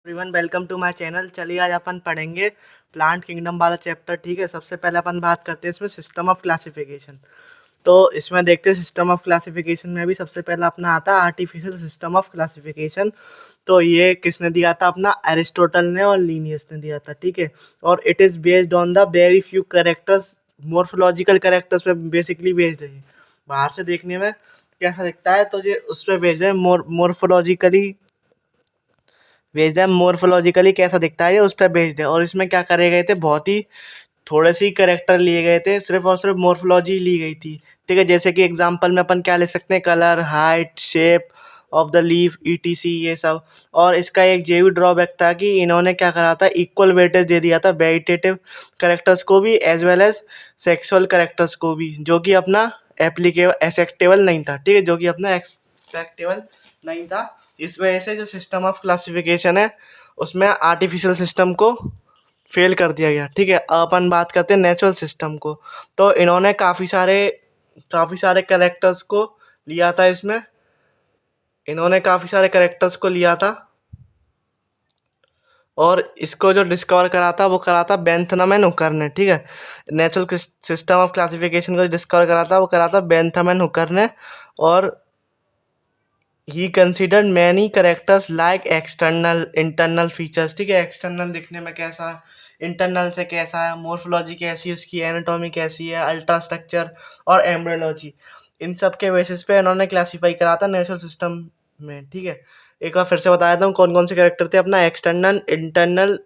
Everyone welcome to my channel. चलिए आज अपन पढ़ेंगे प्लांट किंगडम वाला चैप्टर। ठीक है, सबसे पहले अपन बात करते हैं इसमें सिस्टम ऑफ क्लासिफिकेशन। तो इसमें देखते हैं सिस्टम ऑफ क्लासिफिकेशन में भी सबसे पहला अपना आता है आर्टिफिशियल सिस्टम ऑफ क्लासिफिकेशन। तो ये किसने दिया था? अपना एरिस्टोटल ने और लीनियस ने दिया था। ठीक है, और it is based on the very few characters, morphological characters पे बेसिकली बेस्ड है। बाहर से देखने में कैसा दिखता है तो ये उस पर बेस्ड है, मोर्फोलॉजिकली बेस्ड है। मोर्फोलॉजिकली कैसा दिखता है ये उस पर बेस्ड है। और इसमें क्या करे गए थे, बहुत ही थोड़े से ही करेक्टर लिए गए थे, सिर्फ और सिर्फ मोर्फोलॉजी ली गई थी। ठीक है, जैसे कि एग्जांपल में अपन क्या ले सकते हैं, colour, height, shape of the leaf, etc, ये सब। और इसका एक ये भी ड्रॉबैक था कि इन्होंने क्या करा था, इक्वल वेटेज दे दिया था वेजिटेटिव करेक्टर्स को भी as well as sexual characters को भी, जो कि अपना एप्लीकेबल एक्सेप्टेबल नहीं था। ठीक है, जो कि अपना एक्सेप्टेबल नहीं था। इस वजह से जो सिस्टम ऑफ क्लासिफिकेशन है उसमें आर्टिफिशियल सिस्टम को फेल कर दिया गया। ठीक है, अब अपन बात करते हैं नेचुरल सिस्टम को। तो इन्होंने काफ़ी सारे करेक्टर्स को लिया था इसमें, इन्होंने काफ़ी सारे करेक्टर्स को लिया था। और इसको जो डिस्कवर करा था वो करा था बेंथम एंड हुकर ने। ठीक है, नेचुरल सिस्टम ऑफ क्लासिफिकेशन को डिस्कवर करा था वो करा था बेंथम एंड हुकर ने। और he considered many characters like external internal features. ठीक है, एक्सटर्नल दिखने में कैसा है, इंटरनल से कैसा है, मोर्फोलॉजी कैसी है, उसकी एनाटॉमी कैसी है, अल्ट्रा स्ट्रक्चर और एम्ब्रियोलॉजी, इन सब के बेसिस पे इन्होंने क्लासीफाई करा था नेचुरल सिस्टम में। ठीक है, एक बार फिर से बता देता हूँ कौन कौन से करेक्टर थे। अपना एक्सटर्नल,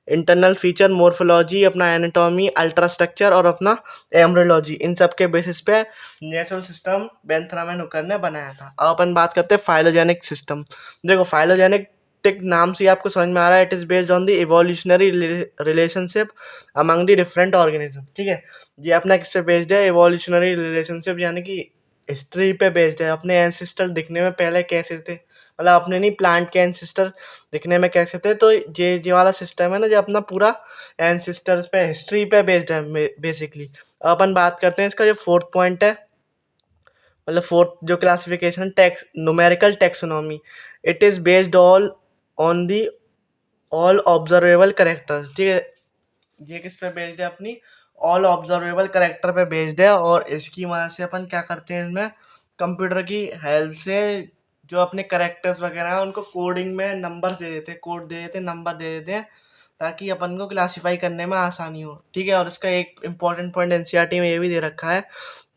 इंटरनल फीचर, मोर्फोलॉजी, अपना एनाटॉमी, अल्ट्रा स्ट्रक्चर और अपना एम्ब्रियोलॉजी, इन सब के बेसिस पे natural system Bentham and Hooker ने बनाया था। अब अपन बात करते हैं फाइलोजेनिक सिस्टम। देखो, फाइलोजेनेटिक नाम से आपको समझ में आ रहा है, it is based on the evolutionary relationship among the different organism. ठीक है, ये अपना किस पे बेस्ड है? इवोल्यूशनरी रिलेशनशिप, यानी कि हिस्ट्री पे बेस्ड है। अपने एंसेस्टर दिखने में पहले कैसे थे, मतलब अपने नहीं, प्लांट के एंसेस्टर दिखने में कैसे थे। तो ये वाला सिस्टम है ना, जो अपना पूरा एंसेस्टर्स पे, हिस्ट्री पे बेस्ड है बेसिकली। अपन बात करते हैं इसका जो फोर्थ पॉइंट है, मतलब फोर्थ जो क्लासिफिकेशन, टेक्स numerical taxonomy. It is based on the all observable characters. ठीक है, ये किस पे बेस्ड है? अपनी ऑल ऑब्जर्वेबल करेक्टर पे बेस्ड है। और इसकी वजह से अपन क्या करते हैं, इसमें कंप्यूटर की हेल्प से जो अपने करेक्टर्स वगैरह हैं उनको कोडिंग में नंबर दे देते हैं, कोड दे देते हैं, नंबर दे देते हैं, ताकि अपन को क्लासीफाई करने में आसानी हो। ठीक है, और इसका एक इम्पॉर्टेंट पॉइंट एनसीईआरटी में ये भी दे रखा है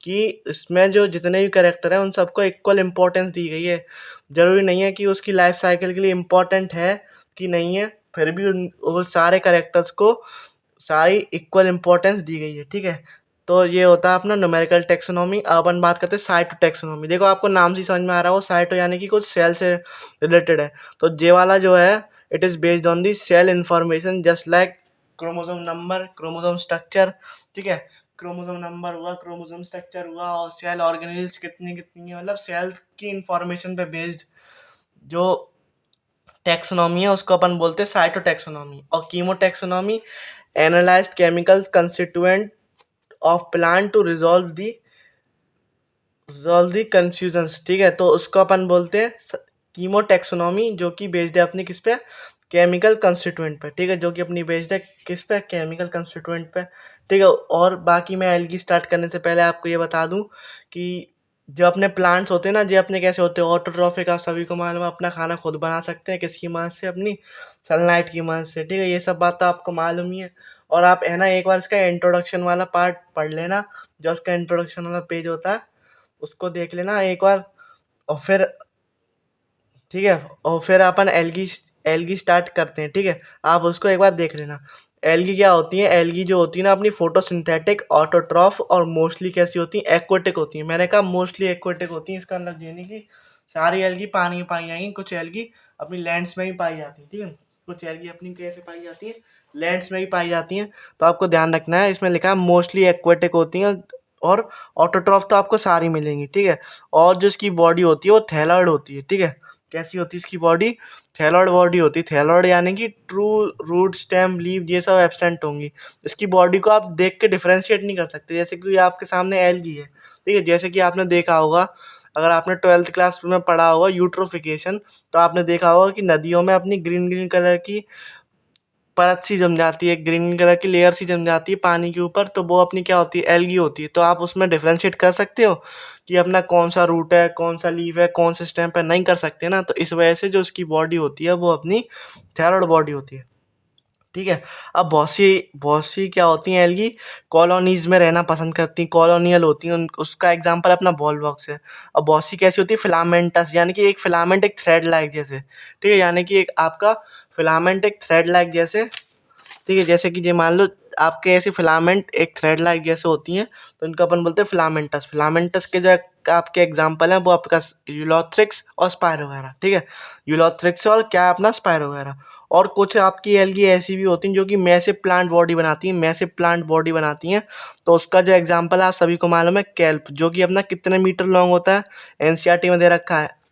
कि इसमें जो जितने भी करेक्टर हैं उन सबको इक्वल इम्पोर्टेंस दी गई है। ज़रूरी नहीं है कि उसकी लाइफ साइकिल के लिए इम्पोर्टेंट है कि नहीं है, फिर भी वो सारे करेक्टर्स को सारी इक्वल इम्पोर्टेंस दी गई है। ठीक है, तो ये होता है अपना न्यूमेरिकल टेक्सोनॉमी। अब अपन बात करते हैं साइटो टेक्सोनॉमी। देखो, आपको नाम से ही समझ में आ रहा हो, साइटो यानी कि कुछ सेल से रिलेटेड है। तो ये वाला जो है, it is based on the cell information, just like chromosome number, chromosome structure. ठीक है, क्रोमोसोम नंबर हुआ, क्रोमोसोम स्ट्रक्चर हुआ, और सेल ऑर्गेनेल्स कितनी कितनी है, मतलब सेल्स की इंफॉर्मेशन पे बेस्ड जो टेक्सोनॉमी है उसको अपन बोलते हैं साइटोटेक्सोनॉमी। और chemotaxonomy, analysed chemical constituent of plant to resolve the confusions. ठीक है, तो उसको अपन बोलते हैं कीमोटेक्सोनॉमी, जो कि बेस्ड है अपनी किस पे? केमिकल कंस्टिट्यूएंट पे। ठीक है, जो कि अपनी बेस्ड है किस पे? केमिकल कंस्टिट्यूएंट पे। ठीक है, और बाकी मैं एल्गी स्टार्ट करने से पहले आपको ये बता दूं कि जो अपने प्लांट्स होते हैं ना, जो अपने कैसे होते हैं, ऑटोट्रॉफिक, आप सभी को मालूम है, अपना खाना खुद बना सकते हैं, किसकी मदद से? अपनी सनलाइट की मदद से। ठीक है, ये सब बात तो आपको मालूम ही है। और आप है ना, एक बार इसका इंट्रोडक्शन वाला पार्ट पढ़ लेना, जो उसका इंट्रोडक्शन वाला पेज होता है उसको देख लेना एक बार। और फिर ठीक है, और फिर अपन एल्गी एल्गी स्टार्ट करते हैं। ठीक है, आप उसको एक बार देख लेना। एल्गी क्या होती है? एल्गी जो होती है ना, अपनी फोटोसिंथेटिक, ऑटोट्रॉफ और मोस्टली कैसी होती है? एक्वेटिक होती है। मैंने कहा मोस्टली एक्वेटिक होती है, इसका मतलब ये नहीं कि सारी एल्गी पानी में पाई जाएंगी, कुछ एल्गी अपनी लैंड्स में ही पाई जाती है। ठीक है, कुछ एल्गी अपनी कैसे पाई जाती है? लैंड्स में ही पाई जाती हैं। तो आपको ध्यान रखना है, इसमें लिखा है मोस्टली एक्वेटिक होती हैं, और ऑटोट्रॉफ तो आपको सारी मिलेंगी। ठीक है, और जो इसकी बॉडी होती है वो थैलॉइड होती है। ठीक है, कैसी होती है इसकी बॉडी? थैलॉइड बॉडी होती है। थैलॉइड यानी कि ट्रू रूट, स्टेम, लीव ये सब एब्सेंट होंगी। इसकी बॉडी को आप देख के डिफरेंशिएट नहीं कर सकते। जैसे कि आपके सामने एल्गी है, ठीक है, जैसे कि आपने देखा होगा अगर आपने 12th क्लास में पढ़ा होगा यूट्रोफिकेशन, तो आपने देखा होगा कि नदियों में अपनी ग्रीन ग्रीन कलर की परत सी जम जाती है, ग्रीन कलर की लेयर सी जम जाती है पानी के ऊपर, तो वो अपनी क्या होती है, एल्गी होती है। तो आप उसमें डिफ्रेंशिएट कर सकते हो कि अपना कौन सा रूट है, कौन सा लीफ है, कौन सा स्टेम है, नहीं कर सकते ना। तो इस वजह से जो उसकी बॉडी होती है वो अपनी थैयरॉइड बॉडी होती है, ठीक है। अब बहुत सी क्या होती हैं एल्गी, कॉलोनीज में रहना पसंद करती हैं, कॉलोनियल होती हैं। उसका एग्जांपल अपना वॉलवॉक्स है। अब बहुत सी कैसी होती है, फिलामेंटस, यानी कि एक फिलामेंट एक थ्रेड लाइक जैसे, ठीक है, यानी कि एक आपका फिलामेंट एक थ्रेड लाइक जैसे, ठीक है। जैसे कि ये मान लो आपके ऐसे फिलामेंट एक थ्रेड लाइक जैसे होती हैं, तो इनको अपन बोलते हैं फिलामेंटस। फिलामेंटस के जो आपके एग्जांपल हैं वो आपका यूलोथ्रिक्स और स्पाइरो वगैरह, ठीक है। यूलोथ्रिक्स और क्या अपना स्पाइरो वगैरह। और कुछ आपकी एल्गी ऐसी भी होती हैं जो कि मैसिव प्लांट बॉडी बनाती हैं, मैसिव प्लांट बॉडी बनाती हैं। तो उसका जो एग्जांपल है आप सभी को मालूम है, केल्प, जो कि अपना कितने मीटर लॉन्ग होता है, एनसीईआरटी में दे रखा है,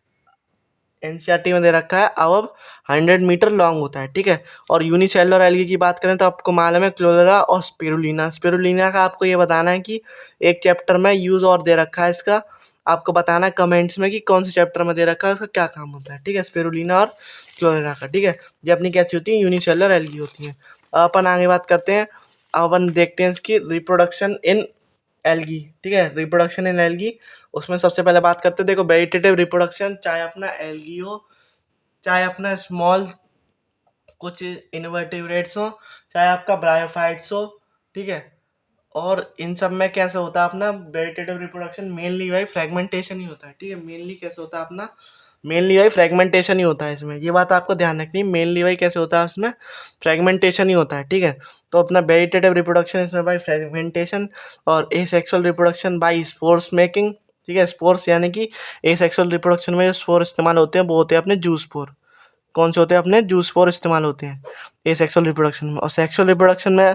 एनसीईआरटी में दे रखा है अब 100 मीटर लॉन्ग होता है, ठीक है। और यूनिसेलुलर एल्गी की बात करें तो आपको मालूम है क्लोरेला और स्पिरुलिना। स्पिरुलिना का आपको ये बताना है कि एक चैप्टर में यूज और दे रखा है इसका, आपको बताना है कमेंट्स में कि कौन से चैप्टर में दे रखा है, उसका क्या काम होता है, ठीक है, स्पिरुलिना और क्लोरेला का, ठीक है। ये अपनी कैसी होती है, यूनिसेलुलर एल्गी होती है। अब अपन आगे बात करते हैं, अब अपन देखते हैं इसकी रिप्रोडक्शन इन एल्गी, ठीक है, रिप्रोडक्शन इन एल्गी। उसमें सबसे पहले बात करते हैं, देखो वेजिटेटिव रिप्रोडक्शन, चाहे अपना एल्गी हो, चाहे अपना स्मॉल कुछ इनवर्टिब्रेट्स हो, चाहे आपका ब्रायोफाइट्स हो, ठीक है। और इन सब में कैसे होता है अपना वेजिटेटिव रिप्रोडक्शन, मेनली भाई फ्रेगमेंटेशन ही होता है, ठीक है। मेनली कैसे होता है अपना, मेनली भाई फ्रेगमेंटेशन ही होता है इसमें, ये बात आपको ध्यान रखनी है। मेनली भाई कैसे होता है उसमें, फ्रेगमेंटेशन ही होता है, ठीक है। तो अपना वेजिटेटिव रिप्रोडक्शन इसमें भाई फ्रेगमेंटेशन, और asexual reproduction by spores making, ठीक है। स्पोर्स यानी कि एसेक्सुअल रिप्रोडक्शन में जो स्पोर इस्तेमाल होते हैं वो होते हैं अपने जू स्पोर। कौन से होते हैं, अपने जू स्पोर इस्तेमाल होते हैं ये सेक्सुअल रिप्रोडक्शन में। और सेक्सुअल रिप्रोडक्शन में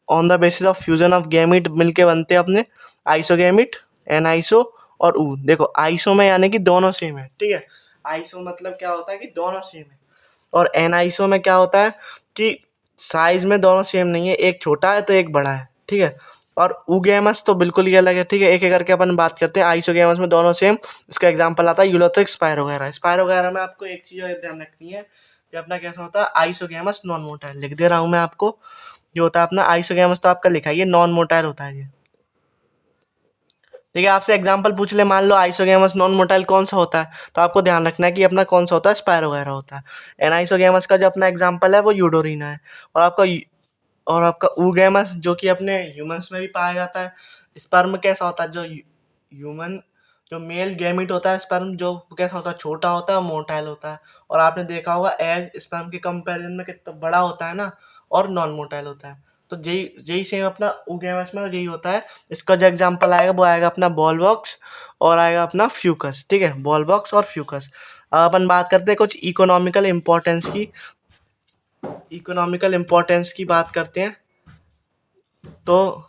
on the basis of fusion of gamete मिलके बनते हैं अपने आइसोगैमीट, एनाइसो और ऊ। देखो आइसो में यानी कि दोनों सेम है, ठीक है। आइसो मतलब क्या होता है कि दोनों सेम है, और एनाइसो में क्या होता है कि साइज में दोनों सेम नहीं है, एक छोटा है तो एक बड़ा है, ठीक है। और ऊगैमस तो बिल्कुल ही अलग है, ठीक है। एक एक करके अपन बात करते हैं। आइसोगैमस में दोनों सेम, इसका एग्जांपल आता है यूलोथ्रिक्स, स्पाइरो वगैरह। स्पाइरो वगैरह में आपको एक चीज़ और ध्यान रखनी है कि अपना कैसा होता है, आइसोगैमस नॉन मोटाइल, लिख दे रहा हूँ मैं आपको। ये होता है अपना आइसोगैमस, तो आपका लिखा है ये नॉन मोटाइल होता है ये, ठीक है। आपसे एग्जांपल पूछ ले, मान लो आइसोगैमस नॉन मोटाइल कौन सा होता है, तो आपको ध्यान रखना है कि अपना कौन सा होता है, स्पाइरो वगैरह होता है। एनाइसोगैमस का जो अपना एग्जांपल है वो यूडोरिना है। और आपका ऊगैमस जो कि अपने ह्यूमंस में भी पाया जाता है। स्पर्म कैसा होता है, जो ह्यूमन, जो मेल गैमिट होता है स्पर्म, जो कैसा होता है, छोटा होता है, मोटाइल होता है। और आपने देखा होगा एग स्पर्म के कंपैरिजन में कितना बड़ा होता है ना, और नॉन मोटाइल होता है। तो यही यही सेम अपना ऊगैमस में यही होता है। इसका जो एग्जांपल आएगा वो आएगा अपना बॉल बॉक्स, और आएगा अपना फ्यूकस, ठीक है, बॉल बॉक्स और फ्यूकस। अब अपन बात करते हैं कुछ इकोनॉमिकल इम्पोर्टेंस की, इकोनॉमिकल इम्पोर्टेंस की बात करते हैं। तो